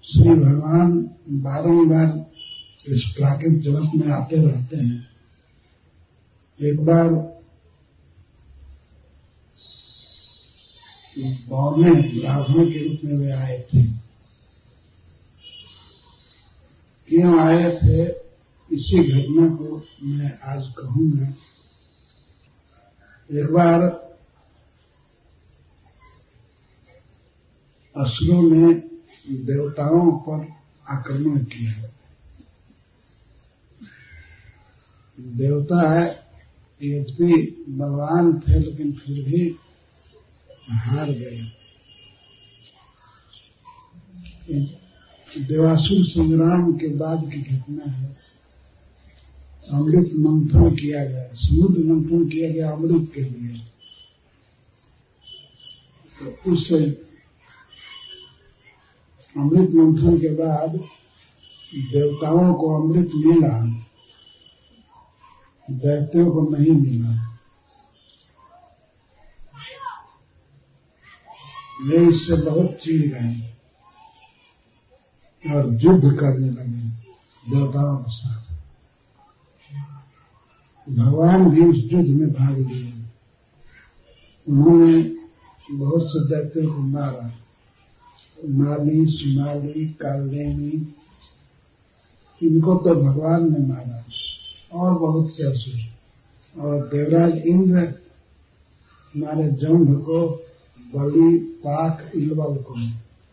श्री भगवान बारंबार इस प्राकृतिक जगत में आते रहते हैं। एक बार बौने ब्राह्मण के रूप में वे आए थे। क्यों आए थे, इसी घटना को मैं आज कहूंगा। एक बार असुरों ने देवताओं पर आक्रमण किया। देवता यद्यपि बलवान थे लेकिन फिर भी हार गए। देवासुर संग्राम के बाद की घटना है। अमृत मंथन किया गया, समुद्र मंथन किया गया अमृत के लिए। तो उस अमृत मंथन के बाद देवताओं को अमृत मिला, दैत्यों को नहीं मिला। वे इससे बहुत चिढ़ गए और युद्ध करने लगे देवताओं के साथ। भगवान भी उस युद्ध में भाग लिए। उन्होंने बहुत से दैत्यों को मारा। माली, सुमाली, कालिनी, इनको तो भगवान ने मारा और बहुत से असुर। और देवराज इंद्र मारे जम्भ को, बलि, पाक, इलवल को,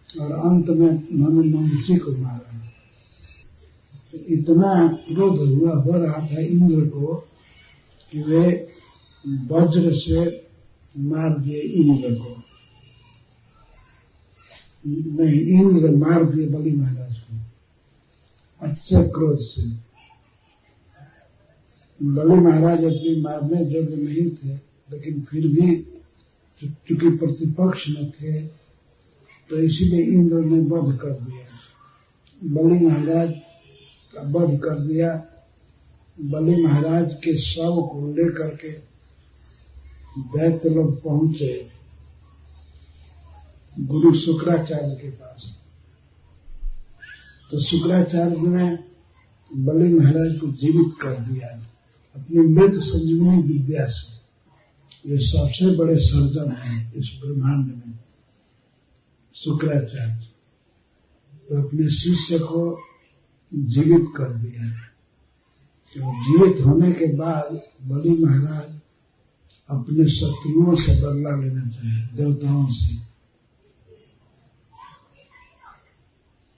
और अंत में उन्होंने मंची को मारा। इतना क्रोध हो रहा था इंद्र को कि वे वज्र से मार दिए इंद्र को। नहीं, इंद्र मार दिए बलि महाराज को अच्छे क्रोध से। बलि महाराज अपनी मारने योग्य नहीं थे, लेकिन फिर भी चूंकि प्रतिपक्ष में थे तो इसीलिए इंद्र ने वध कर दिया। बलि महाराज का वध कर दिया। बलि महाराज के शव को लेकर के दैत्य लोग पहुंचे गुरु शुक्राचार्य के पास। तो शुक्राचार्य ने बलि महाराज को जीवित कर दिया अपनी मृत संजीवनी विद्या से। ये सबसे बड़े सर्जन हैं इस ब्रह्मांड में, शुक्राचार्य। तो अपने शिष्य को जीवित कर दिया। तो जीवित होने के बाद बलि महाराज अपने शत्रुओं से बदला लेना चाहिए, देवताओं से।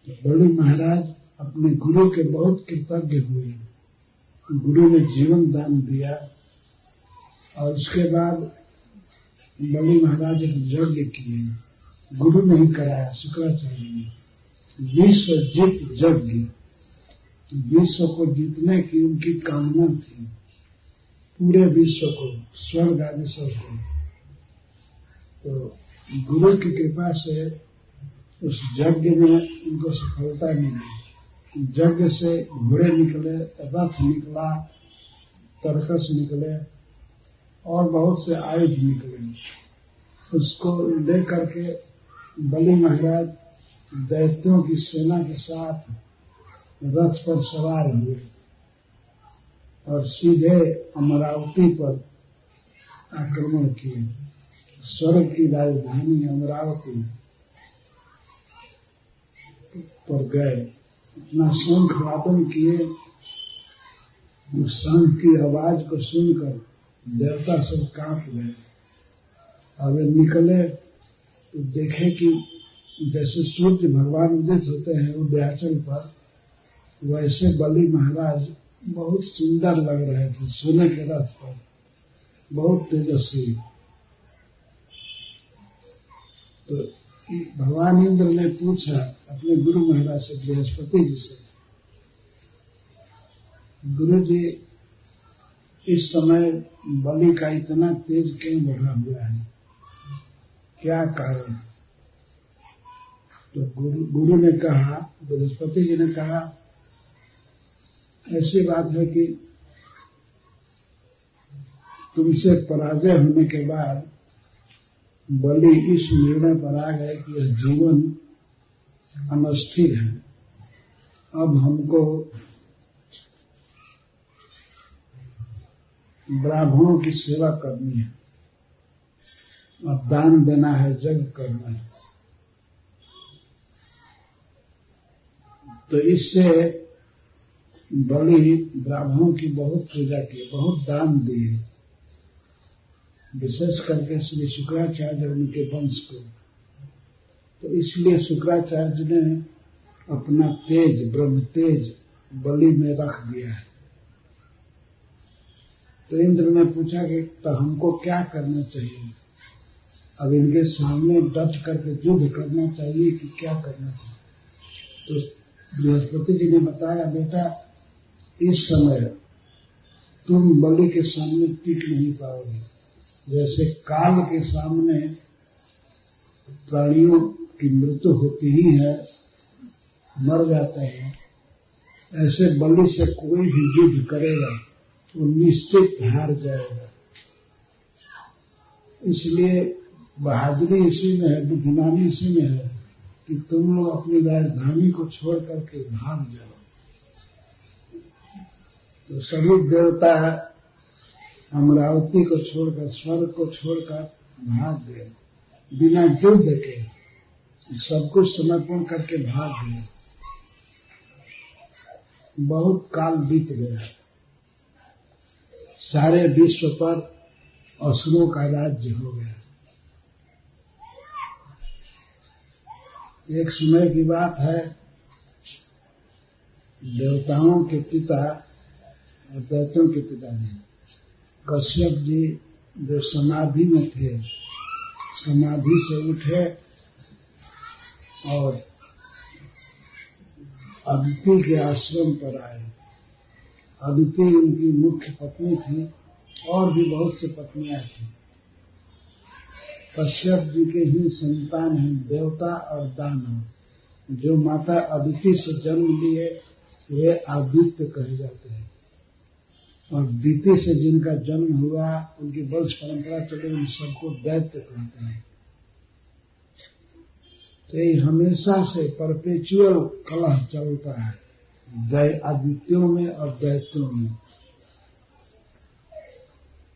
तो बलि महाराज अपने गुरु के बहुत कृतज्ञ हुए। गुरु ने जीवन दान दिया और उसके बाद बलि महाराज एक यज्ञ किए। गुरु ने ही कराया, शुक्राचार्य ने। विश्व जीत यज्ञ, विश्व को जीतने की उनकी कामना थी। पूरे विश्व को, स्वर्ग आदि सबको। तो गुरु की कृपा से उस यज्ञ में उनको सफलता मिली। यज्ञ से घोड़े निकले, रथ निकला, तरकस निकले और बहुत से आयुध निकले। उसको लेकर के बलि महाराज दैत्यों की सेना के साथ रथ पर सवार हुए और सीधे अमरावती पर आक्रमण किए। स्वर्ग की राजधानी अमरावती पर गए। अपना शंख वादन किए। उस शंख की आवाज को सुनकर देवता सब कांप गए। और वे निकले तो देखे कि जैसे सूर्य भगवान उदित होते हैं उदयाचल पर, वैसे बलि महाराज बहुत सुंदर लग रहे थे सोने के रथ पर, बहुत तेजस्वी। तो भगवान इंद्र ने पूछा अपने गुरु महाराज से, बृहस्पति जी से, गुरु जी इस समय बलि का इतना तेज क्यों बढ़ा हुआ है, क्या कारण? तो गुरु ने कहा, बृहस्पति जी ने कहा, ऐसी बात है कि तुमसे पराजय होने के बाद बलि इस निर्णय पर आ गए कि यह जीवन अनस्थिर हैं। अब हमको ब्राह्मणों की सेवा करनी है, अब दान देना है, यज्ञ करना है। तो इससे बलि ब्राह्मणों की बहुत पूजा की, बहुत दान दिए, विशेष करके श्री शुक्राचार्य उनके वंश को। तो इसलिए शुक्राचार्य ने अपना तेज, ब्रह्म तेज बलि में रख दिया है। तो इंद्र ने पूछा कि तो हमको क्या करना चाहिए? अब इनके सामने डट करके युद्ध करना चाहिए कि क्या करना चाहिए? तो बृहस्पति जी ने बताया, बेटा इस समय तुम बलि के सामने टिक नहीं पाओगे। जैसे काल के सामने प्राणियों की मृत्यु होती ही है, मर जाते हैं, ऐसे बलि से कोई भी युद्ध करेगा वो निश्चित हार जाएगा। इसलिए बहादुरी इसी में है, बुद्धिमानी इसी में है कि तुम लोग अपनी राजधानी को छोड़ करके भाग जाओ। तो सभी देवता अमरावती को छोड़कर, स्वर्ग को छोड़कर भाग गए, बिना युद्ध के सब कुछ समर्पण करके भाग गए। बहुत काल बीत गया, सारे विश्व पर असुरों का राज्य हो गया। एक समय की बात है, देवताओं के पिता और दैत्यों के पिताजी कश्यप जी जो समाधि में थे, समाधि से उठे और अदिति के आश्रम पर आए। अदिति उनकी मुख्य पत्नी थी और भी बहुत सी पत्नियां थी। कश्यप जी के ही संतान हैं देवता और दानव। जो माता अदिति से जन्म लिए वे आदित्य कहे जाते हैं, और दिति से जिनका जन्म हुआ उनकी वंश परंपरा चले, उन सबको दैत्य कहते हैं। तो ये हमेशा से परपेचुअल कलह चलता है आदित्यों में और दैत्यों में,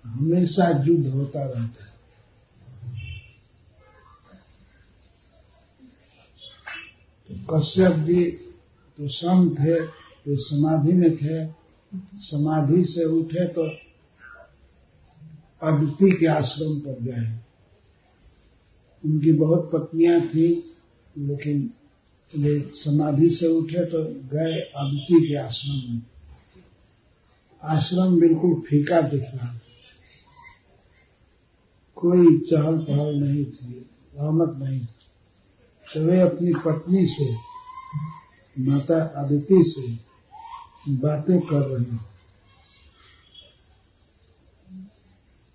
हमेशा युद्ध होता रहता है। कश्यप जी तो सम थे, तो समाधि में थे, समाधि से उठे तो अदिति के आश्रम पर गए। उनकी बहुत पत्नियां थी, लेकिन वे समाधि से उठे तो गए अदिति के आश्रम में। आश्रम बिल्कुल फीका दिख रहा, कोई चहल पहल नहीं थी, रौनक नहीं थी। तो वे अपनी पत्नी से, माता अदिति से बातें कर रहे हैं,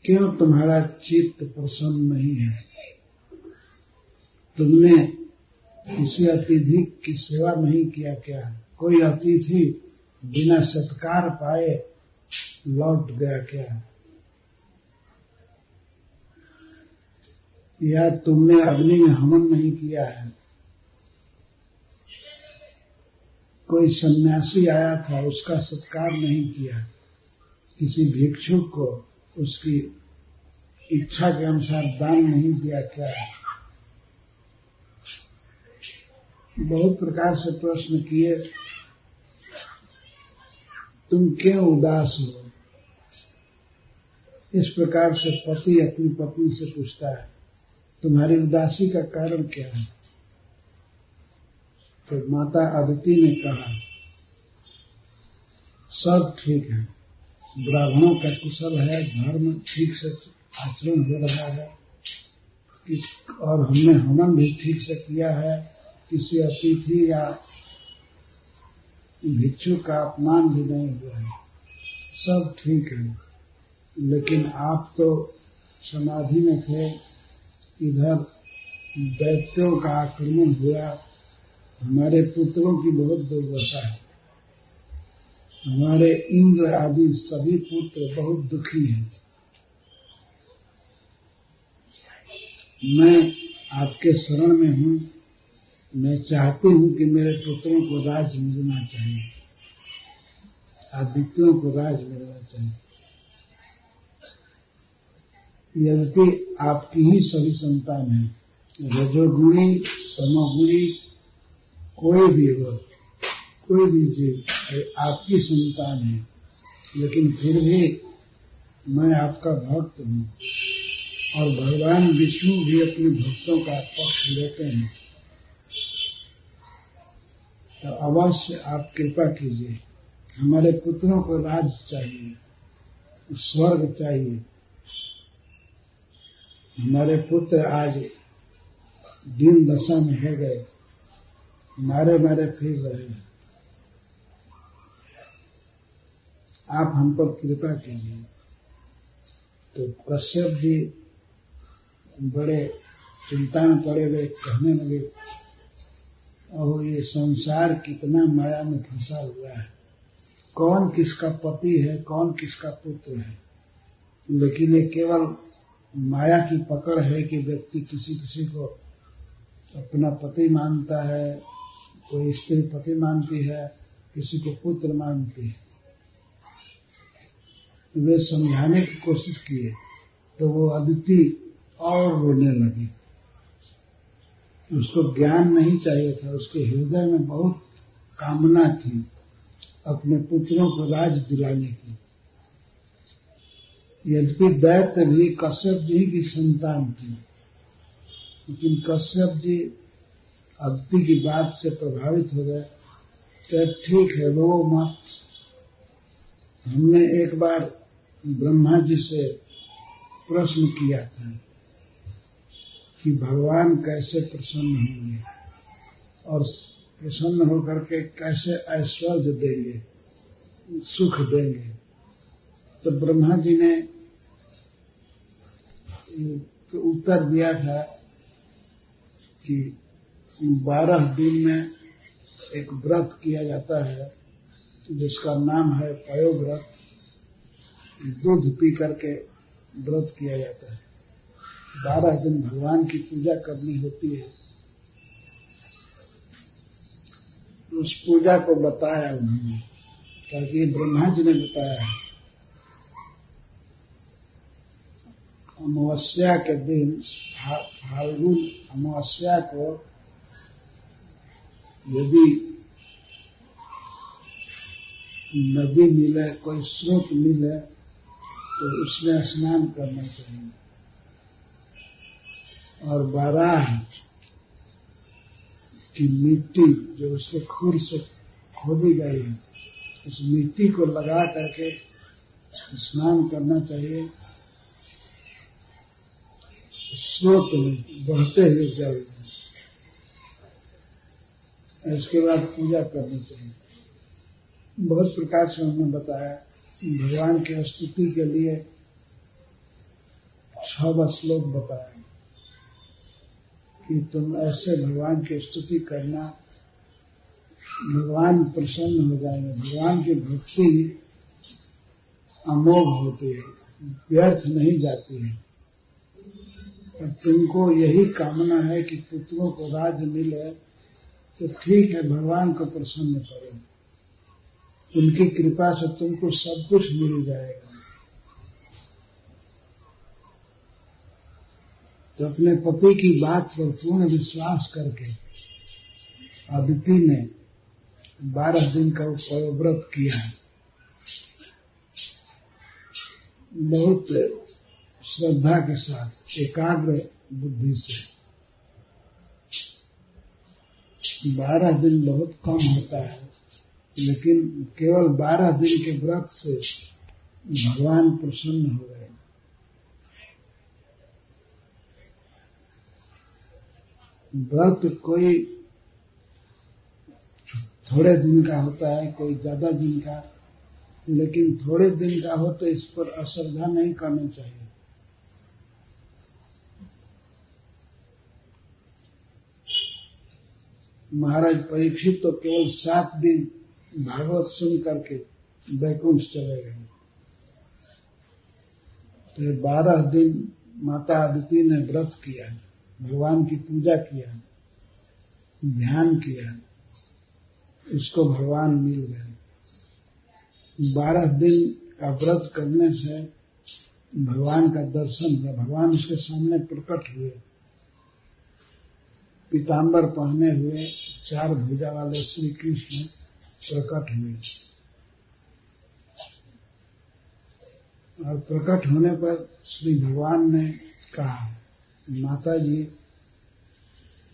क्यों तुम्हारा चित्त प्रसन्न नहीं है? तुमने किसी अतिथि की सेवा नहीं किया क्या? कोई अतिथि बिना सत्कार पाए लौट गया क्या? या तुमने अग्नि में हवन नहीं किया है? कोई सन्यासी आया था, उसका सत्कार नहीं किया, किसी भिक्षुक को उसकी इच्छा के अनुसार दान नहीं दिया क्या? बहुत प्रकार से प्रश्न किए। तुम क्यों उदास हो? इस प्रकार से पति अपनी पत्नी से पूछता है, तुम्हारी उदासी का कारण क्या है? तो माता अदिति ने कहा, सब ठीक है, ब्राह्मणों का कुशल है, धर्म ठीक से आचरण हो रहा है, और हमने हवन भी ठीक से किया है, किसी अतिथि या भिक्षु का अपमान भी नहीं हुआ है, सब ठीक है। लेकिन आप तो समाधि में थे, इधर दैत्यों का आक्रमण हुआ, हमारे पुत्रों की बहुत दुर्दशा है, हमारे इंद्र आदि सभी पुत्र बहुत दुखी हैं। मैं आपके शरण में हूं, मैं चाहती हूं कि मेरे पुत्रों को राज मिलना चाहिए, आदित्यों को राज मिलना चाहिए। यद्यपि आपकी ही सभी संतान है, रजोगुणी तमोगुणी कोई भी हो, कोई भी जीव आपकी संतान है, लेकिन फिर भी मैं आपका भक्त हूं और भगवान विष्णु भी अपने भक्तों का पक्ष लेते हैं। तो अवश्य आप कृपा कीजिए, हमारे पुत्रों को राज चाहिए, स्वर्ग चाहिए। हमारे पुत्र आज दीन दशा में हो गए, मारे मारे फिर रहे हैं। आप हम पर कृपा कीजिए। तो कश्यप जी बड़े चिंता में पड़े हुए कहने लगे, और ये संसार कितना माया में फंसा हुआ है, कौन किसका पति है, कौन किसका पुत्र है। लेकिन ये केवल माया की पकड़ है कि व्यक्ति किसी किसी को अपना पति मानता है, कोई स्त्री पति मानती है, किसी को पुत्र मानती है। वे समझाने की कोशिश किए तो वो अदिति और रोने लगी। उसको ज्ञान नहीं चाहिए था, उसके हृदय में बहुत कामना थी अपने पुत्रों को राज दिलाने की। यद्यपि दैत्य भी कश्यप जी की संतान थी, लेकिन कश्यप जी अदिति की बात से प्रभावित हो गए। तो ठीक है, रो मत। हमने एक बार ब्रह्मा जी से प्रश्न किया था कि भगवान कैसे प्रसन्न होंगे और प्रसन्न होकर के कैसे ऐश्वर्य देंगे, सुख देंगे। तो ब्रह्मा जी ने उत्तर दिया था कि 12 दिन में एक व्रत किया जाता है जिसका नाम है पयोव्रत। दूध पी करके व्रत किया जाता है। 12 दिन भगवान की पूजा करनी होती है। उस पूजा को बताया उन्होंने, क्योंकि ब्रह्मा जी ने बताया है। अमावस्या के दिन, फाल्गुन अमावस्या को यदि नदी मिले, कोई स्रोत मिले, तो उसमें स्नान करना चाहिए। और बाराह की मिट्टी जो उसके खुर से खोदी गई है, उस मिट्टी को लगा करके स्नान करना चाहिए। स्रोत में बहते हुए जल में, इसके बाद पूजा करनी चाहिए। बहुत प्रकार से उन्होंने बताया। भगवान की स्तुति के लिए 6 श्लोक बताए कि तुम ऐसे भगवान की स्तुति करना, भगवान प्रसन्न हो जाएंगे। भगवान की भक्ति अमोघ होती है, व्यर्थ नहीं जाती है। और तुमको यही कामना है कि पुत्रों को राज मिले, तो ठीक है, भगवान को प्रसन्न करो। उनकी कृपा से तुमको सब कुछ मिल जाएगा। तो अपने पति की बात पर पूर्ण विश्वास करके अदिति ने 12 दिन का पयोव्रत किया। बहुत श्रद्धा के साथ, एकाग्र बुद्धि से। 12 दिन बहुत कम होता है, लेकिन केवल 12 दिन के व्रत से भगवान प्रसन्न हो गए। व्रत कोई थोड़े दिन का होता है, कोई ज्यादा दिन का, लेकिन थोड़े दिन का हो तो इस पर अश्रद्धा नहीं करनी चाहिए। महाराज परीक्षित तो केवल 7 दिन भागवत सुन करके वैकुंठ चले गए। तो 12 दिन माता अदिति ने व्रत किया, भगवान की पूजा किया। ध्यान किया, उसको भगवान मिल गए। 12 दिन का व्रत करने से भगवान का दर्शन हुआ, भगवान उसके सामने प्रकट हुए, पीताम्बर पहने हुए 4 भुजा वाले श्री कृष्ण प्रकट हुए। और प्रकट होने पर श्री भगवान ने कहा, माता जी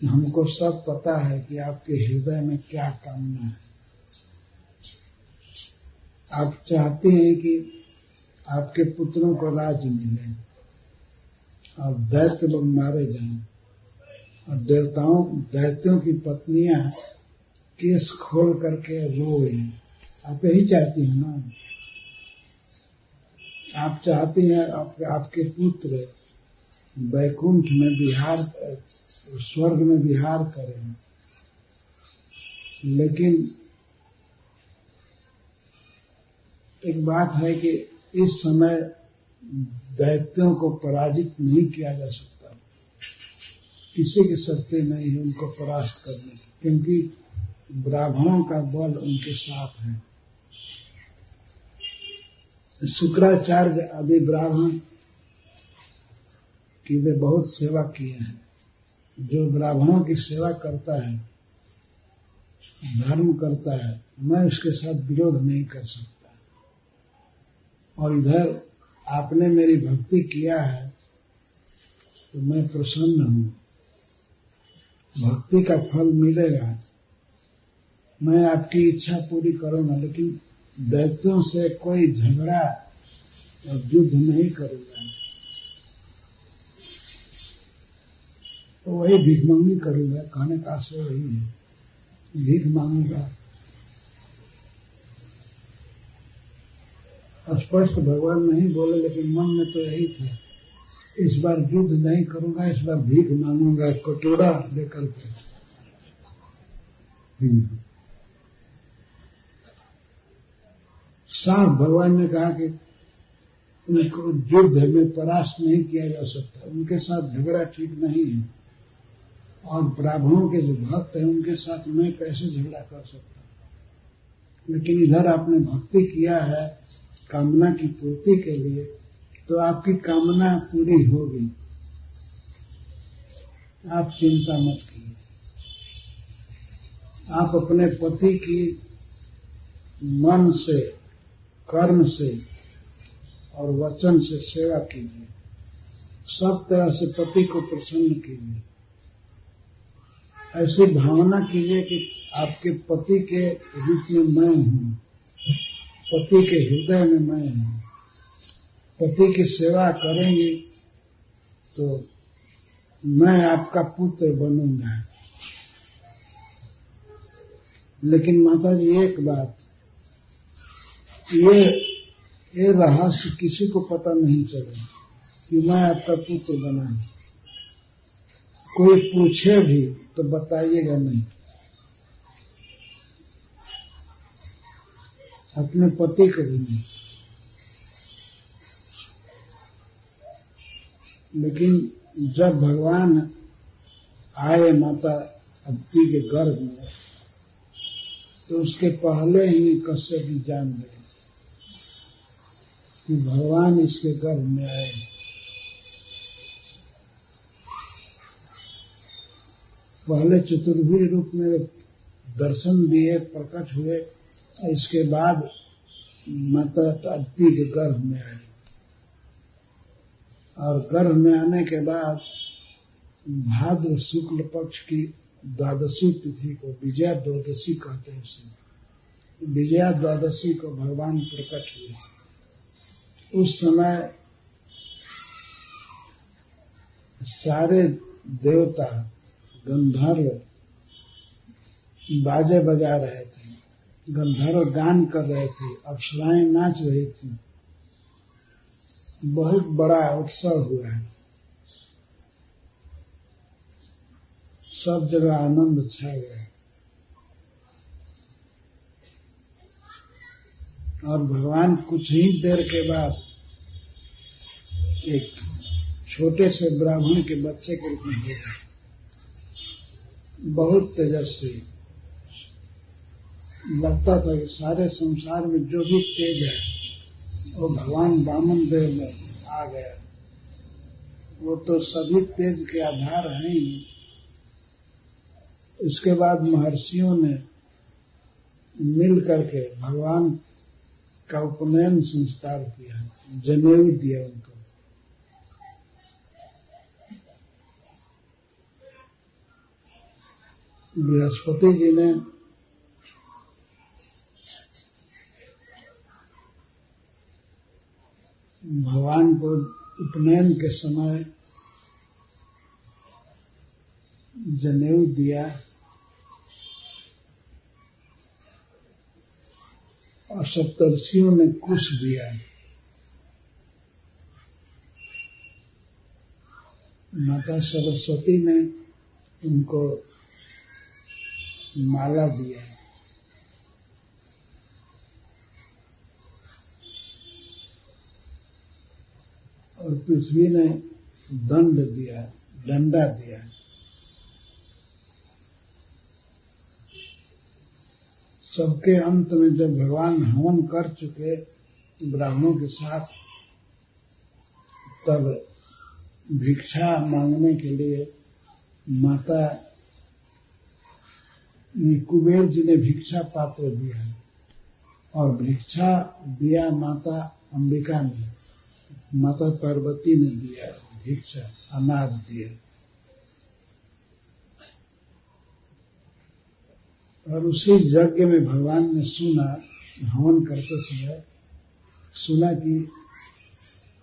हमको सब पता है कि आपके हृदय में क्या कामना है। आप चाहते हैं कि आपके पुत्रों को राज्य मिले और दैत्य लोग मारे जाएं और दैत्यों की पत्नियां केस खोल करके रोए। आप यही चाहती हैं ना? आप चाहती हैं आपके पुत्र वैकुंठ में विहार, स्वर्ग में विहार करें, लेकिन एक बात है कि इस समय दैत्यों को पराजित नहीं किया जा सकता, किसी की शक्ति नहीं है उनको परास्त करने की, क्योंकि ब्राह्मणों का बल उनके साथ है। शुक्राचार्य आदि ब्राह्मण की वे बहुत सेवा किए हैं। जो ब्राह्मणों की सेवा करता है, धर्म करता है, मैं उसके साथ विरोध नहीं कर सकता। और इधर आपने मेरी भक्ति किया है तो मैं प्रसन्न हूं, भक्ति का फल मिलेगा, मैं आपकी इच्छा पूरी करूंगा, लेकिन दैत्यों से कोई झगड़ा और युद्ध नहीं करूंगा। तो वही भिखमंगी करूंगा, कहने का आशय वही है, भीख मांगूंगा। स्पष्ट भगवान नहीं बोले, लेकिन मन में तो यही था, इस बार युद्ध नहीं करूंगा, इस बार भीख मांगूंगा कटोरा लेकर के। साफ भगवान ने कहा कि उनको युद्ध में परास्त नहीं किया जा सकता, उनके साथ झगड़ा ठीक नहीं है, और ब्राह्मणों के जो भक्त हैं उनके साथ मैं कैसे झगड़ा कर सकता। लेकिन इधर आपने भक्ति किया है कामना की पूर्ति के लिए, तो आपकी कामना पूरी होगी, आप चिंता मत कीजिए। आप अपने पति की मन से, कर्म से और वचन से सेवा कीजिए, सब तरह से पति को प्रसन्न कीजिए। ऐसी भावना कीजिए कि आपके पति के रूप में मैं हूं, पति के हृदय में मैं हूं। पति की सेवा करेंगे तो मैं आपका पुत्र बनूंगा। लेकिन माता जी एक बात, ये रहस्य किसी को पता नहीं चले कि मैं आपका पुत्र बना। कोई पूछे भी तो बताइएगा नहीं, अपने पति को भी नहीं। लेकिन जब भगवान आए माता अदिति के गर्भ में, तो उसके पहले ही कश्यप जी जान गए कि भगवान इसके गर्भ में आए। पहले चतुर्भुज रूप में दर्शन दिए, प्रकट हुए, इसके बाद माता अदिति के गर्भ में आए। और गर्भ में आने के बाद भाद्र शुक्ल पक्ष की द्वादशी तिथि को विजया द्वादशी कहते हैं। उसे विजया द्वादशी को भगवान प्रकट हुए। उस समय सारे देवता गंधर्व बाजे बजा रहे थे, गंधर्व गान कर रहे थे, अप्सराएं नाच रही थी, बहुत बड़ा उत्सव हुआ है, सब जगह आनंद छा गया। और भगवान कुछ ही देर के बाद एक छोटे से ब्राह्मण के बच्चे के रूप में हो गए। बहुत तेजस्वी, लगता था कि सारे संसार में जो भी तेज है वो भगवान वामन देव में आ गया। वो तो सभी तेज के आधार हैं ही। इसके बाद महर्षियों ने मिल करके भगवान का उपनयन संस्कार किया, जनेऊ दिया उनको। बृहस्पति जी ने भगवान को उपनयन के समय जनेऊ दिया और सप्तर्षियों ने कुश दिया। माता सरस्वती ने उनको माला दिया और पृथ्वी ने दंड दिया, डंडा दिया। सबके अंत में जब भगवान हवन कर चुके ब्राह्मणों के साथ, तब भिक्षा मांगने के लिए माता कुबेर जी ने भिक्षा पात्र दिया और भिक्षा दिया माता अंबिका ने, माता पार्वती ने दिया भिक्षा, अनाज दिया। और उसी यज्ञ में भगवान ने सुना, हवन करते समय सुना कि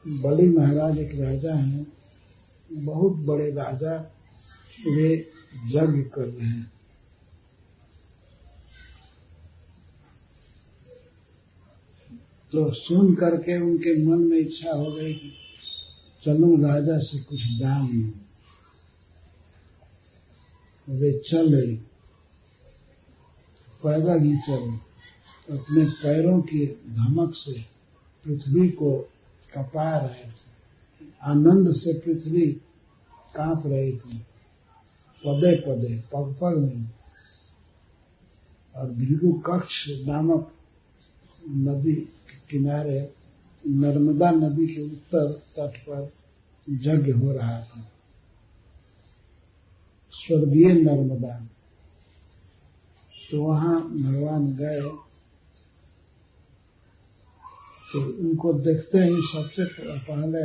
बलि महाराज एक राजा हैं, बहुत बड़े राजा, वे यज्ञ कर रहे हैं। तो सुन करके उनके मन में इच्छा हो गई कि चलो राजा से कुछ दान लो। वे चले, पैदल ही चले, अपने पैरों की धमक से पृथ्वी को कपा रहे थे। आनंद से पृथ्वी कांप रही थी, पदे पदे, पग पग में। और भृगु कक्ष नामक नदी के किनारे, नर्मदा नदी के उत्तर तट पर यज्ञ हो रहा था, स्वर्गीय नर्मदा। तो वहां भगवान गए तो उनको देखते ही सबसे पहले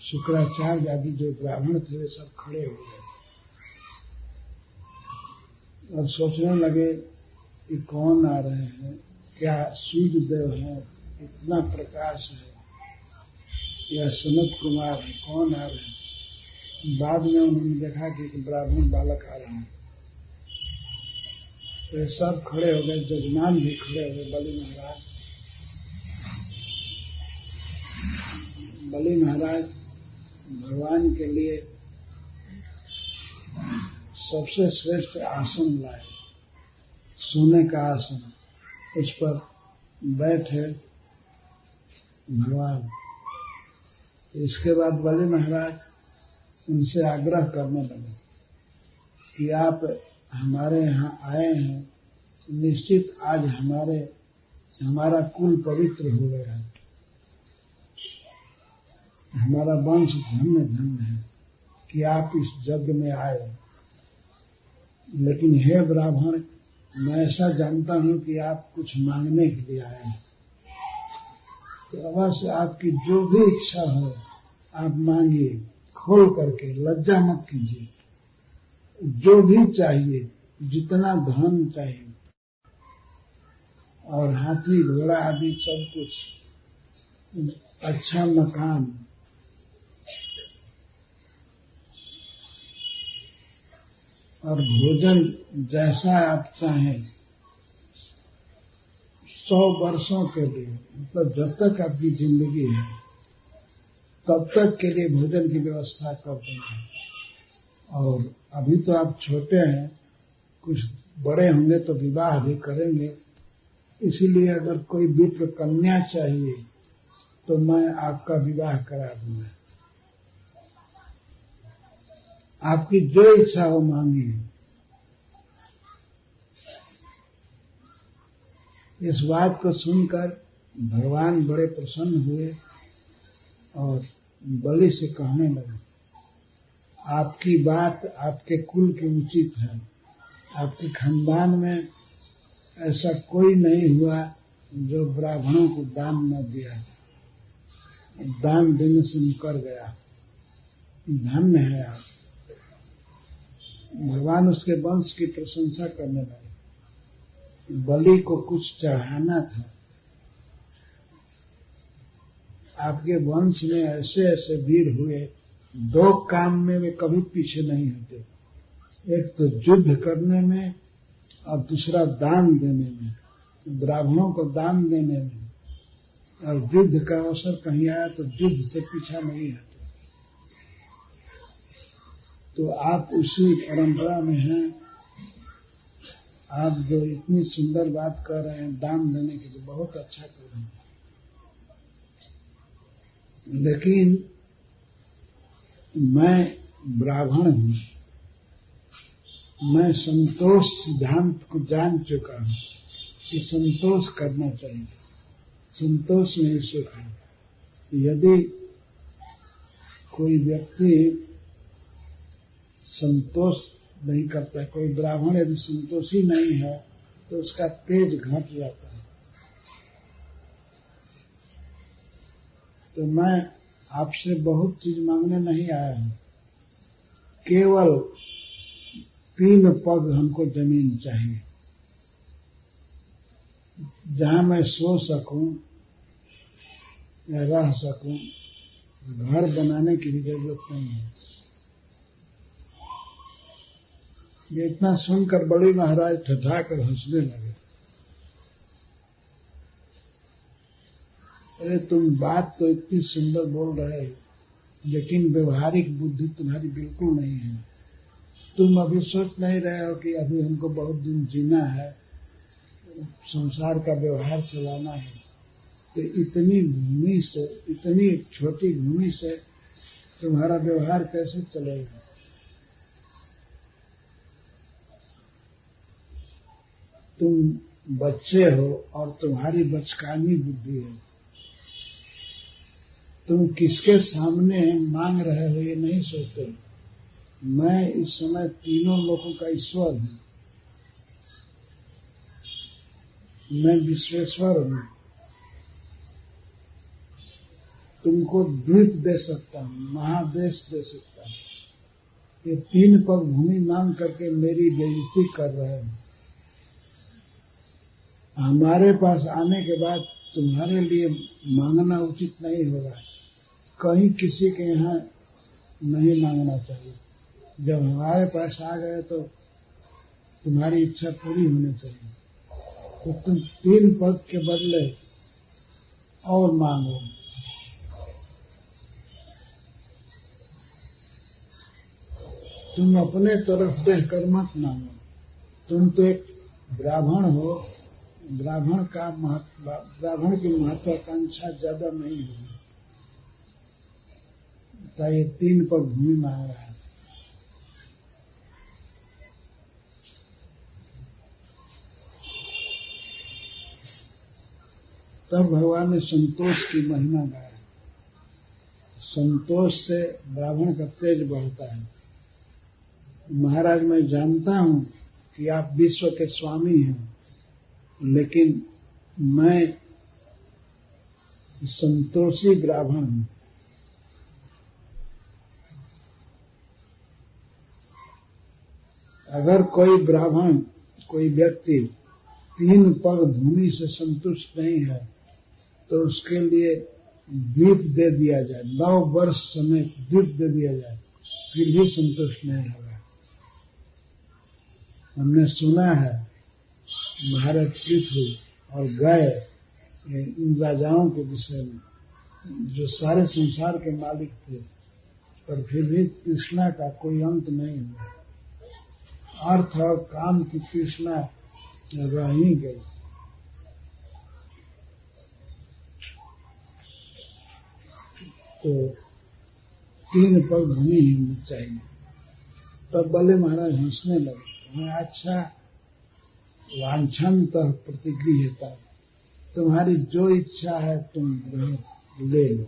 शुक्राचार्य आदि जो ब्राह्मण थे वे सब खड़े हो गए और सोचने लगे कि कौन आ रहे हैं, क्या सूर्य देव है, इतना प्रकाश है, या सनत कुमार है, कौन आ रहे हैं। बाद में उन्होंने देखा कि एक ब्राह्मण बालक आ रहे हैं। तो सब खड़े हो गए, जजमान भी खड़े हो गए। बलि महाराज भगवान के लिए सबसे श्रेष्ठ आसन लाए, सोने का आसन, उस पर बैठे भगवान। इसके बाद बलि महाराज उनसे आग्रह करने लगे कि आप हमारे यहाँ आए हैं, निश्चित आज हमारा कुल पवित्र हो गया है, हमारा वंश धन्य धन्य है कि आप इस यज्ञ में आए। लेकिन हे ब्राह्मण, मैं ऐसा जानता हूं कि आप कुछ मांगने के लिए आए हैं, तो अवश्य आपकी जो भी इच्छा हो आप मांगिए, खोल करके, लज्जा मत कीजिए। जो भी चाहिए, जितना धन चाहिए और हाथी घोड़ा आदि सब कुछ, अच्छा मकान, और भोजन जैसा आप चाहें, 100 वर्षों के लिए, मतलब जब तक आपकी जिंदगी है तब तक के लिए भोजन की व्यवस्था कर देंगे। और अभी तो आप छोटे हैं, कुछ बड़े होंगे तो विवाह भी करेंगे, इसीलिए अगर कोई विप्र कन्या चाहिए तो मैं आपका विवाह करा दूंगा। आपकी जो इच्छा हो मांगिए। इस बात को सुनकर भगवान बड़े प्रसन्न हुए और बलि से कहने लगे, आपकी बात आपके कुल की उचित है। आपके खानदान में ऐसा कोई नहीं हुआ जो ब्राह्मणों को दान न दिया, दान देने से मुकर गया। धन्य है आप। भगवान उसके वंश की प्रशंसा करने लगे। बलि को कुछ चढ़ाना था। आपके वंश में ऐसे ऐसे वीर हुए, 2 काम में वे कभी पीछे नहीं हटे। एक तो युद्ध करने में और दूसरा दान देने में, ब्राह्मणों को दान देने में। और युद्ध का अवसर कहीं आया तो युद्ध से पीछा नहीं हटे। तो आप उसी परंपरा में हैं। आप जो इतनी सुंदर बात कर रहे हैं दान देने के लिए, बहुत अच्छा कर रहे हैं। लेकिन मैं ब्राह्मण हूं, मैं संतोष सिद्धांत को जान चुका हूं कि संतोष करना चाहिए, संतोष में ही सुख है। यदि कोई व्यक्ति संतोष नहीं करता, कोई ब्राह्मण यदि संतोषी नहीं है तो उसका तेज घट जाता है। तो मैं आपसे बहुत चीज मांगने नहीं आया हूं, केवल 3 पग हमको जमीन चाहिए, जहां मैं सो सकूं या रह सकूं। घर बनाने की भी जरूरत नहीं है। ये इतना सुनकर बलि महाराज ठठाकर हंसने लगे। अरे तुम बात तो इतनी सुंदर बोल रहे हो, लेकिन व्यवहारिक बुद्धि तुम्हारी बिल्कुल नहीं है। तुम अभी सोच नहीं रहे हो कि अभी हमको बहुत दिन जीना है, संसार का व्यवहार चलाना है। तो इतनी भूमि से, इतनी छोटी भूमि से तुम्हारा व्यवहार कैसे चलेगा? तुम बच्चे हो और तुम्हारी बचकानी बुद्धि है। तुम किसके सामने मांग रहे हो ये नहीं सोचते। मैं इस समय तीनों लोगों का ईश्वर हूं, मैं विश्वेश्वर हूं। तुमको द्वीप दे सकता हूं, महादेश दे सकता हूं। ये 3 पग भूमि मांग करके मेरी बेइज्जती कर रहे हो। हमारे पास आने के बाद तुम्हारे लिए मांगना उचित नहीं होगा। कहीं किसी के यहाँ नहीं मांगना चाहिए। जब हमारे पास आ गए तो तुम्हारी इच्छा पूरी होनी चाहिए। तो तुम 3 पग के बदले और मांगो। तुम अपने तरफ देखकर मत मांगो। तुम तो एक ब्राह्मण हो, ब्राह्मण की महत्वाकांक्षा ज्यादा नहीं होगी। तो ये 3 पग भूमि मांग रहा है। तब भगवान ने संतोष की महिमा गाया। संतोष से ब्राह्मण का तेज बढ़ता है। महाराज, मैं जानता हूं कि आप विश्व के स्वामी हैं, लेकिन मैं संतोषी ब्राह्मण हूं। अगर कोई ब्राह्मण, कोई व्यक्ति 3 पग भूमि से संतुष्ट नहीं है तो उसके लिए द्वीप दे दिया जाए, 9 वर्ष समेत द्वीप दे दिया जाए, फिर भी संतुष्ट नहीं होगा। हमने सुना है महाराज पृथ्वी और गए इन राजाओं के विषय में, जो सारे संसार के मालिक थे, पर फिर भी तृष्णा का कोई अंत नहीं हुआ। अर्थ और काम की तृष्णा रह ही गई। तो 3 पग भूमि ही चाहिए। तब बलि महाराज हंसने लगे। मैं अच्छा वांछनतः प्रतिगृह्यता, तुम्हारी जो इच्छा है तुम ले लो।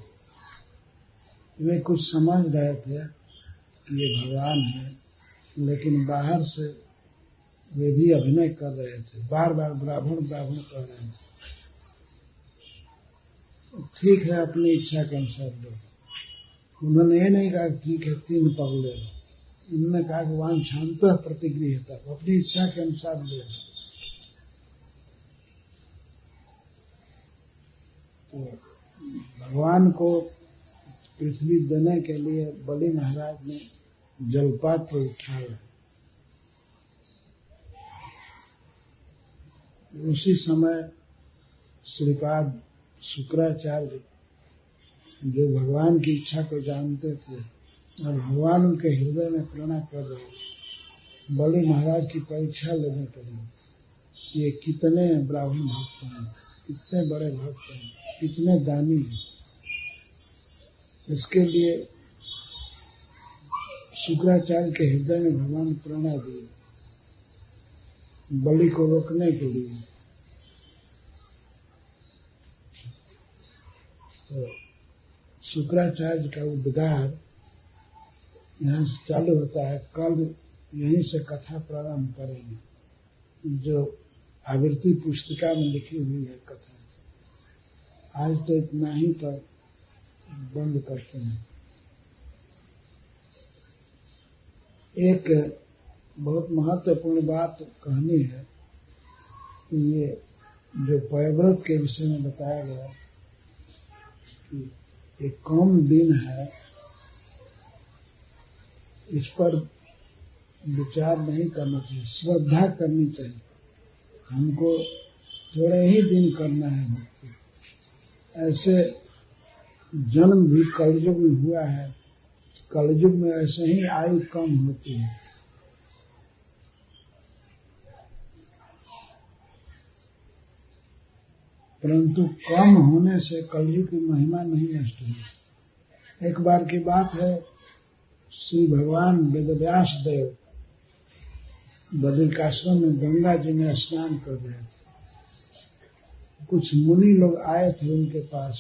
वे कुछ समझ रहे थे कि ये भगवान है, लेकिन बाहर से वे भी अभिनय कर रहे थे, बार बार ब्राह्मण ब्राह्मण कर रहे थे। ठीक है, अपनी इच्छा के अनुसार लो। उन्होंने ये नहीं कहा ठीक है 3 पग ले लो, उन्होंने कहा कि वांछान्तः प्रतिगृह्यता, अपनी इच्छा के अनुसार ले लो। तो भगवान को पृथ्वी देने के लिए बलि महाराज ने जलपात्र उठाया। उसी समय श्रीपाद शुक्राचार्य, जो भगवान की इच्छा को जानते थे और भगवान उनके हृदय में प्रेरणा कर रहे थे, बलि महाराज की परीक्षा लेने के लिए ये कितने ब्राह्मण भक्त हैं, कितने बड़े भक्त हैं, कितने दानी हैं। इसके लिए शुक्राचार्य के हृदय में भगवान प्रेरणा दी बलि को रोकने के लिए। तो शुक्राचार्य का उद्गार यहाँ से चालू होता है। कल यहीं से कथा प्रारंभ करेंगे, जो आवृत्ति पुस्तिका में लिखी हुई है कथा। आज तो इतना ही पर बंद करते हैं। एक बहुत महत्वपूर्ण बात कहनी है। ये जो पयव्रत के विषय में बताया गया कि एक कम दिन है, इस पर विचार नहीं करना चाहिए, श्रद्धा करनी चाहिए। हमको थोड़े ही दिन करना है भक्ति। ऐसे जन्म भी कलयुग में हुआ है, कलयुग में ऐसे ही आयु कम होती है। परंतु कम होने से कलयुग की महिमा नहीं नष्ट हुई। एक बार की बात है, श्री भगवान वेदव्यास देव बद्रिकाश्रम में गंगा जी में स्नान कर रहे थे। कुछ मुनि लोग आए थे उनके पास,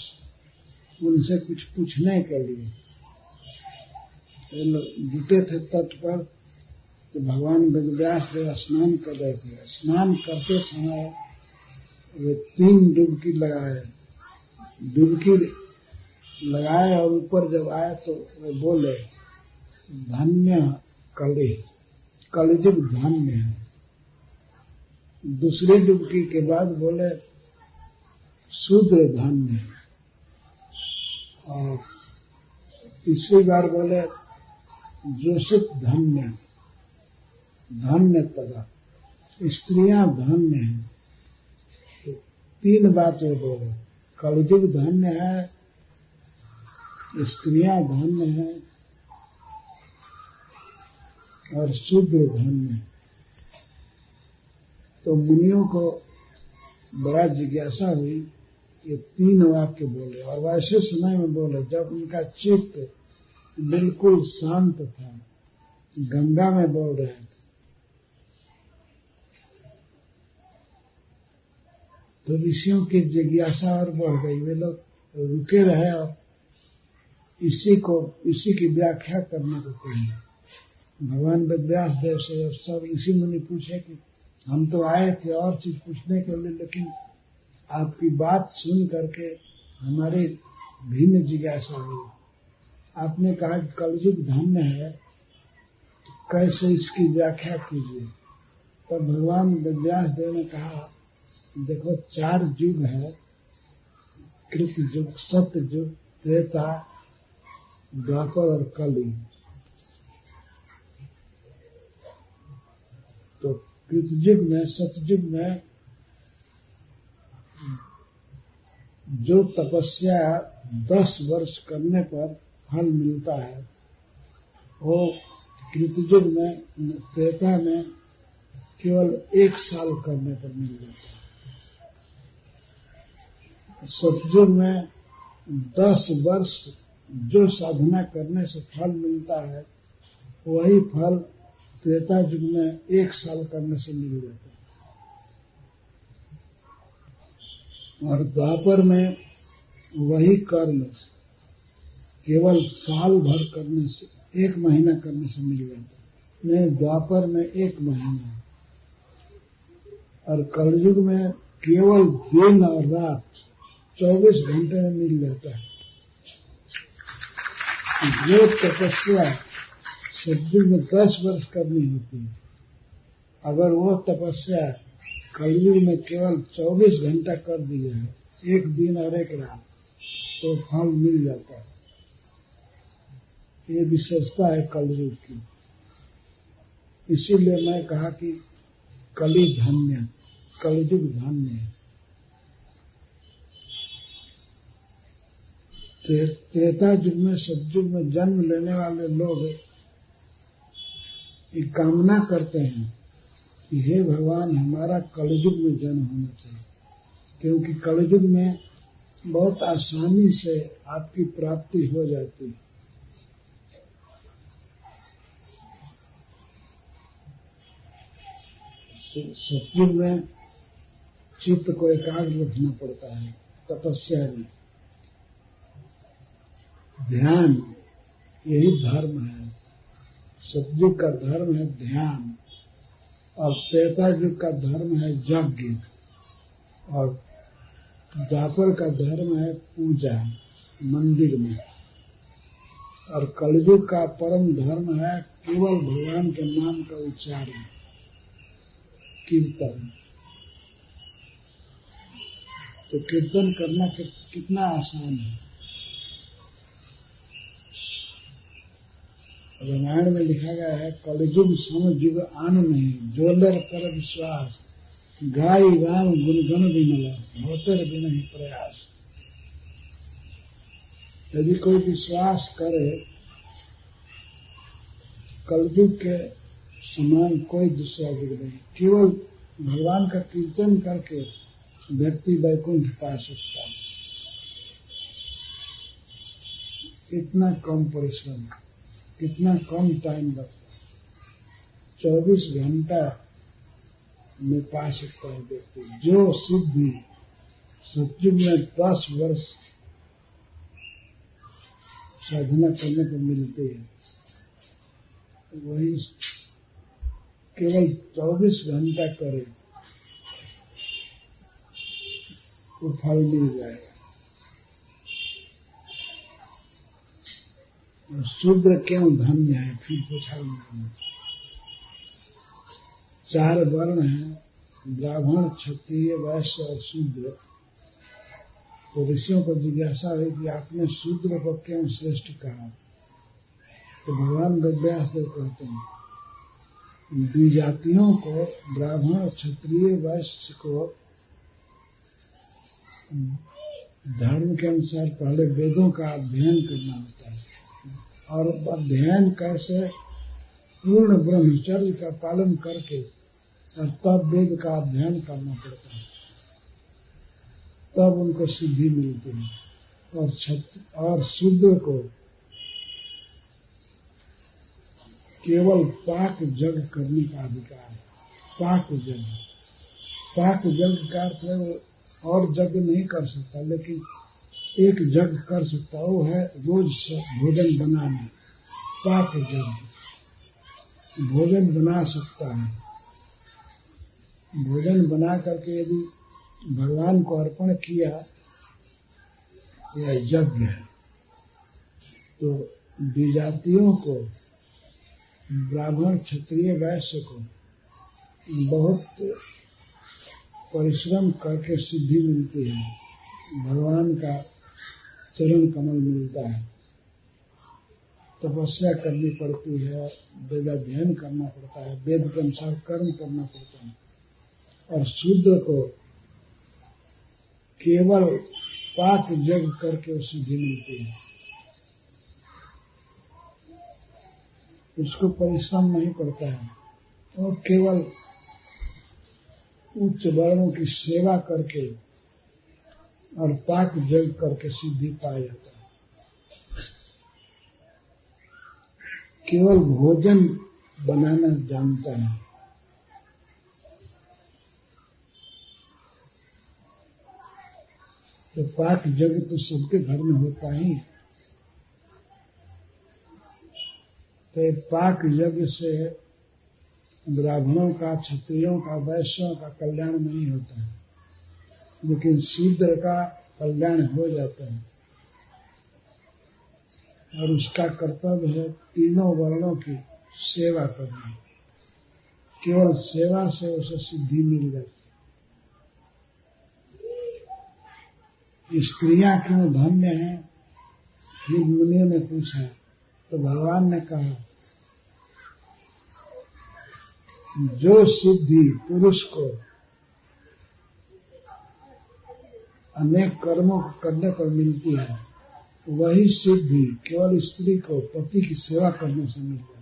उनसे कुछ पूछने के लिए। ये लोग जुटे थे तट पर, तो भगवान वेदव्यास देव स्नान कर रहे थे। स्नान करते समय वे 3 डुबकी लगाए। डुबकी लगाए और ऊपर जब आए तो वे बोले, धन्य कलि, कलिजुग धन्य है। दूसरी डुबकी के बाद बोले, शूद्र धन्य है। और तीसरी बार बोले, जोशित धन्य, धन्य तदा, स्त्रियां धन्य हैं। तो 3 बातें बोले, कलिजुग धन्य है, स्त्रियां धन्य हैं और शूद्र धन्य है। तो मुनियों को बड़ा जिज्ञासा हुई, ये 3 वाक्य बोले और वैसे समय में बोले जब उनका चित्त बिल्कुल शांत था, गंगा में बोल रहे थे। तो ऋषियों की जिज्ञासा और बढ़ गई। वे लोग रुके रहे और इसी की व्याख्या करने को कही। भगवान वेदव्यास देव से सब ऋषि मुनि पूछे कि हम तो आए थे और चीज पूछने के लिए, लेकिन आपकी बात सुन करके हमारी भिन्न जिज्ञासा हुई। आपने कहा कि कलयुग धन्य है, तो कैसे इसकी व्याख्या कीजिए। तब भगवान वेदव्यास देव ने कहा, देखो 4 युग है, कृत युग, सत्य युग, त्रेता, द्वापर और कली। तो कृतयुग में, सतयुग में जो तपस्या 10 वर्ष करने पर फल मिलता है, वो कृतयुग में, त्रेता में केवल 1 साल करने पर मिल जाता है। सतयुग में 10 वर्ष जो साधना करने से फल मिलता है, वही फल त्रेता युग में 1 साल करने से मिल जाता है। और द्वापर में वही कर्म केवल साल भर करने से, 1 महीना करने से मिल जाता है। द्वापर में 1 महीना, और कलयुग में केवल दिन और रात 24 घंटे में मिल जाता है। जो तपस्या सतयुग में 10 वर्ष करनी होती है, अगर वो तपस्या कलयुग में केवल 24 घंटा कर दिया है, 1 दिन और 1 रात, तो फल मिल जाता है। ये विशेषता है कलयुग की। इसीलिए मैं कहा कि कली धन्य, कलयुग धन्य है। त्रेता युग में, सतयुग में जन्म लेने वाले लोग ये कामना करते हैं कि हे भगवान, हमारा कलयुग में जन्म होना चाहिए, क्योंकि कलयुग में बहुत आसानी से आपकी प्राप्ति हो जाती है। सतयुग में चित्त को एकाग्र रखना पड़ता है, तपस्या में ध्यान, यही धर्म है। सतयुग का धर्म है ध्यान, और त्रेता युग का धर्म है यज्ञ, और द्वापर का धर्म है पूजा मंदिर में, और कलयुग का परम धर्म है केवल भगवान के नाम का उच्चारण, कीर्तन। तो कीर्तन करना कितना आसान है। रामायण में लिखा गया है, कलयुग सम युग आन नहीं, जोलर कर विश्वास, गाय राम गुणगण विमला, भोतर बिन ही प्रयास। यदि कोई विश्वास करे, कलयुग के समान कोई दूसरा युग नहीं, केवल भगवान का कीर्तन करके व्यक्ति वैकुंठ पा सकता है। इतना कम परिश्रम, कितना कम टाइम लगता है, 24 घंटा में पा सकता है व्यक्ति। जो सिद्धि सतयुग में 10 वर्ष साधना करने को मिलती है, वही केवल 24 घंटा करे तो फल मिल जाएगा। शूद्र क्यों धन्य है, फिर पूछा उन्होंने। 4 वर्ण हैं, ब्राह्मण, क्षत्रिय, वैश्य और शूद्र। तो ऋषियों को जिज्ञासा हुई कि आपने शूद्र को क्यों श्रेष्ठ कहा। तो भगवान व्यास देव कहते हैं, द्विजातियों को, ब्राह्मण, क्षत्रिय, वैश्य को धर्म के अनुसार पहले वेदों का अध्ययन करना होता है, और अध्ययन कैसे पूर्ण ब्रह्मचर्य का पालन करके, और तब वेद का अध्ययन करना पड़ता है, तब उनको सिद्धि मिलती है। और शूद्र को केवल पाक यज्ञ करने का अधिकार है। पाक यज्ञ, पाक यज्ञ का अर्थ है वो और यज्ञ नहीं कर सकता, लेकिन एक यज्ञ कर सकता, वो है रोज भोजन बनाना। पाक यज्ञ, भोजन बना सकता है। भोजन बना करके यदि भगवान को अर्पण किया, यह यज्ञ है। तो द्विजातियों को, ब्राह्मण, क्षत्रिय, वैश्य को बहुत परिश्रम करके सिद्धि मिलती है, भगवान का चरण कमल मिलता है, तपस्या करनी पड़ती है, वेदाध्ययन करना पड़ता है, वेद के अनुसार कर्म करना पड़ता है। और शूद्र को केवल पाक यज्ञ करके सिद्धि मिलती है, उसको परिश्रम नहीं पड़ता है, और केवल उच्च वर्णों की सेवा करके और पाक यज्ञ करके सिद्धि पाया जाता है। केवल भोजन बनाना जानता है। तो पाक यज्ञ तो सबके घर में होता ही। तो पाक यज्ञ से ब्राह्मणों का, क्षत्रियों का, वैश्यों का कल्याण नहीं होता है, लेकिन शूद्र का कल्याण हो जाता है। और उसका कर्तव्य है तीनों वर्णों की सेवा करना। केवल सेवा से उसे सिद्धि मिल जाती। स्त्रियां क्यों धन्य हैं? फिर मुनियों ने पूछा तो भगवान ने कहा, जो सिद्धि पुरुष को अनेक कर्मों को करने पर मिलती है, वही सिद्धि केवल स्त्री को पति की सेवा करने से मिल जाती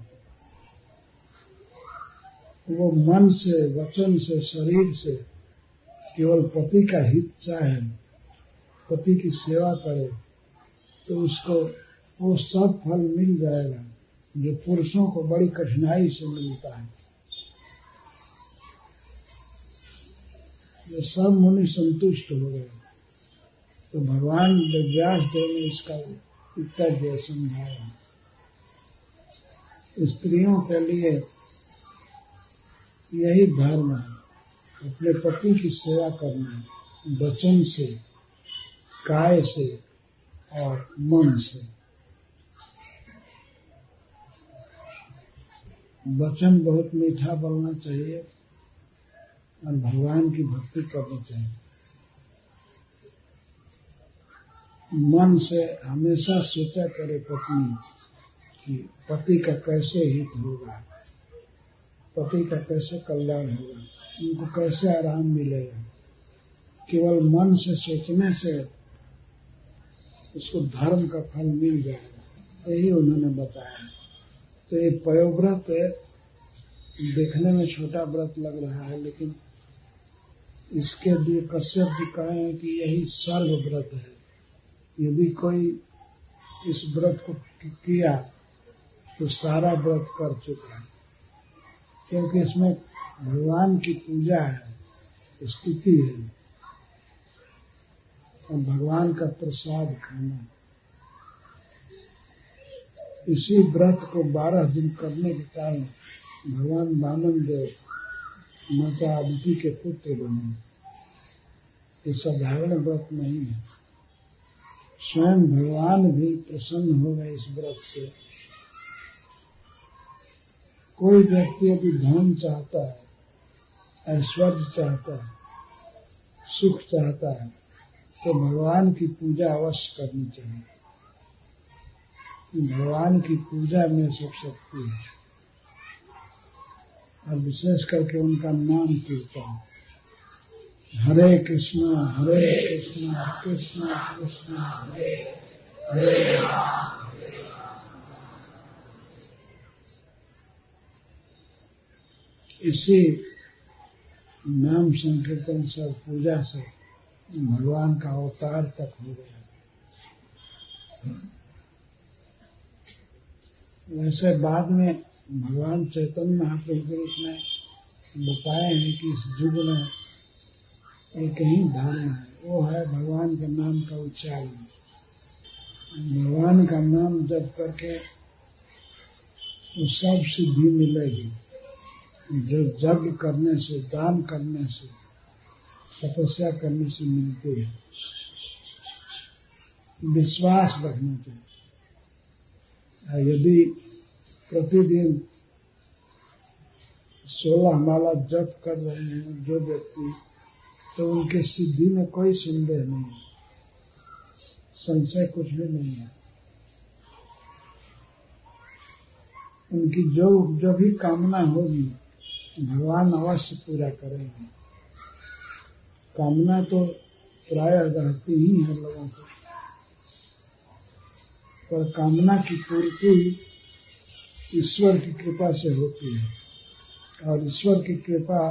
है। वो मन से, वचन से, शरीर से केवल पति का हित चाहे, पति की सेवा करे, तो उसको वो सब फल मिल जाएगा जो पुरुषों को बड़ी कठिनाई से मिलता है। ये सब मुनि संतुष्ट हो गए। तो भगवान व्यास देव ने इसका उत्तर दिया, समझाया। स्त्रियों के लिए यही धर्म है, अपने पति की सेवा करना, वचन से, काय से और मन से। वचन बहुत मीठा बोलना चाहिए और भगवान की भक्ति करनी चाहिए। मन से हमेशा सोचा करे पत्नी कि पति का कैसे हित होगा, पति का कैसे कल्याण होगा, उनको कैसे आराम मिलेगा। केवल मन से सोचने से उसको धर्म का फल मिल जाएगा, यही उन्होंने बताया। तो ये पयोव्रत देखने में छोटा व्रत लग रहा है, लेकिन इसके लिए कश्यप जी कहे हैं कि यही सर्व व्रत है। यदि कोई इस व्रत को किया तो सारा व्रत कर चुका है, क्योंकि इसमें भगवान की पूजा है, स्तुति है और भगवान का प्रसाद खाना। इसी व्रत को 12 दिन करने के कारण भगवान वामन देव माता अदिति के पुत्र बने। ये साधारण व्रत नहीं है। स्वयं भगवान भी प्रसन्न हो गए इस व्रत से। कोई व्यक्ति यदि धन चाहता है, ऐश्वर्य चाहता है, सुख चाहता है, तो भगवान की पूजा अवश्य करनी चाहिए। भगवान की पूजा में सब शक्ति है, और विशेष करके उनका नाम कीर्तन। हरे कृष्णा कृष्णा कृष्णा हरे हरे राम। इसी नाम संकीर्तन से, पूजा से भगवान का अवतार तक हो गया। वैसे बाद में भगवान चैतन्य महाप्रभु के रूप में बताए हैं कि इस युग में एक ही धर्म है, वो है भगवान के नाम का उच्चारण। भगवान का नाम जप करके तो सब सिद्धि मिलेगी, जो यज्ञ करने से, दान करने से, तपस्या करने से मिलती है। विश्वास रखना चाहिए। यदि प्रतिदिन 16 माला जप कर रहे हैं जो व्यक्ति, तो उनके सिद्धि में कोई संदेह नहीं है, संशय कुछ भी नहीं है। उनकी जो भी कामना होगी भगवान अवश्य पूरा करेंगे। कामना तो प्रायः रहती ही है लोगों को, पर कामना की पूर्ति ईश्वर की कृपा से होती है, और ईश्वर की कृपा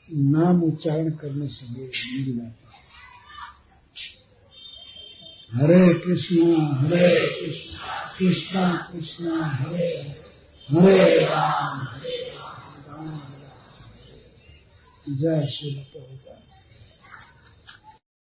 नाम उच्चारण करने से मिल जाती है। हरे कृष्णा कृष्णा कृष्णा हरे हरे राम राम राम। जय श्री प्रभुपाद।